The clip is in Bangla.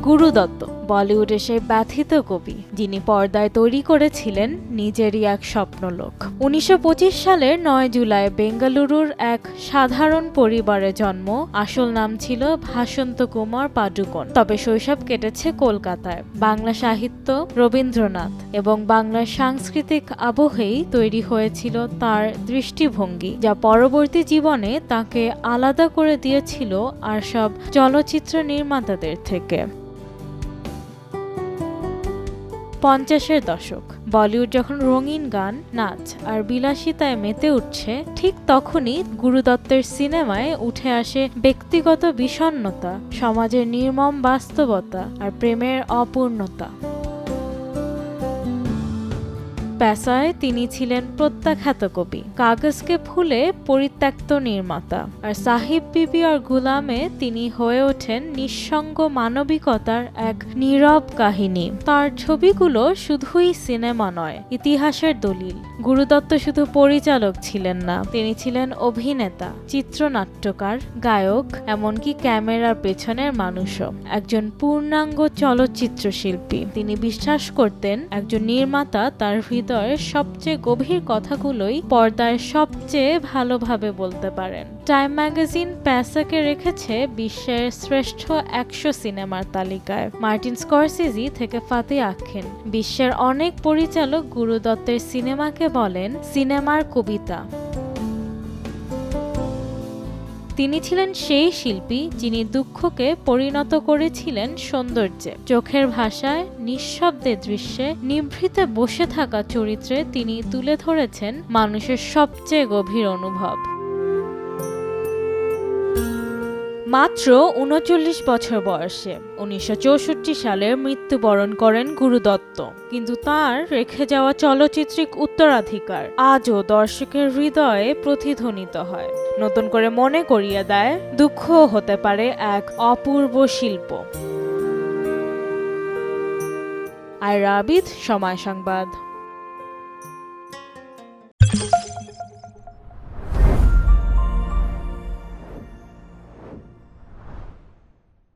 গুরু দত্ত বলিউডের সেই ব্যথিত কবি, যিনি পর্দায় তৈরি করেছিলেন নিজেরই এক স্বপ্নলোক। 1925 সালের 9 জুলাই বেঙ্গালুরুর এক সাধারণ পরিবারে জন্ম। আসল নাম ছিল ভাসন্ত কুমার পাডুকোন, তবে শৈশব কেটেছে কলকাতায়। বাংলা সাহিত্য, রবীন্দ্রনাথ এবং বাংলার সাংস্কৃতিক আবহেই তৈরি হয়েছিল তার দৃষ্টিভঙ্গি, যা পরবর্তী জীবনে তাকে আলাদা করে দিয়েছিল আর সব চলচ্চিত্র নির্মাতাদের থেকে। 50-এর দশক বলিউড যখন রঙিন গান, নাচ আর বিলাসিতায় মেতে উঠছে, ঠিক তখনই গুরু দত্তের সিনেমায় উঠে আসে ব্যক্তিগত বিষণ্ণতা, সমাজের নির্মম বাস্তবতা আর প্রেমের অপূর্ণতা। পেশায় তিনি ছিলেন প্রত্যাখ্যাত কবি, কাগজকে ফুলে পরিত্যক্ত নির্মাতা, আর সাহিব বিবি আর গুলামে তিনি হয়ে ওঠেন নিঃসঙ্গ মানবিকতার এক নীরব কাহিনী। তার ছবিগুলো শুধুই সিনেমা নয়, ইতিহাসের দলিল। গুরুদত্ত শুধু পরিচালক ছিলেন না, তিনি ছিলেন অভিনেতা, চিত্রনাট্যকার, গায়ক, এমনকি ক্যামেরার পেছনের মানুষও, একজন পূর্ণাঙ্গ চলচ্চিত্র শিল্পী। তিনি বিশ্বাস করতেন একজন নির্মাতা তার হৃদয়ের সবচেয়ে গভীর কথাগুলোই পর্দায় সবচেয়ে ভালোভাবে বলতে পারেন। টাইম ম্যাগাজিন প্যাসাকে রেখেছে বিশ্বের শ্রেষ্ঠ 100 সিনেমার তালিকায়। মার্টিন স্করসেজি থেকে ফাতি আখ্যেন, বিশ্বের অনেক পরিচালক গুরু দত্তের সিনেমাকে বলেন সিনেমার কবিতা। তিনি ছিলেন সেই শিল্পী যিনি দুঃখকে পরিণত করেছিলেন সৌন্দর্যে। চোখের ভাষায়, নিঃশব্দে দৃশ্যে, নিভৃতে বসে থাকা চরিত্রে তিনি তুলে ধরেছেন মানুষের সবচেয়ে গভীর অনুভব। মাত্র 39 বছর বয়সে 1964 সালে মৃত্যুবরণ করেন গুরু দত্ত, কিন্তু তার রেখে যাওয়া চলচ্চিত্রিক উত্তরাধিকার আজও দর্শকের হৃদয়ে প্রতিধ্বনিত হয়, নতুন করে মনে করিয়ে দেয় দুঃখ হতে পারে এক অপূর্ব শিল্প। আয়রা আবিদ, সময় সংবাদ।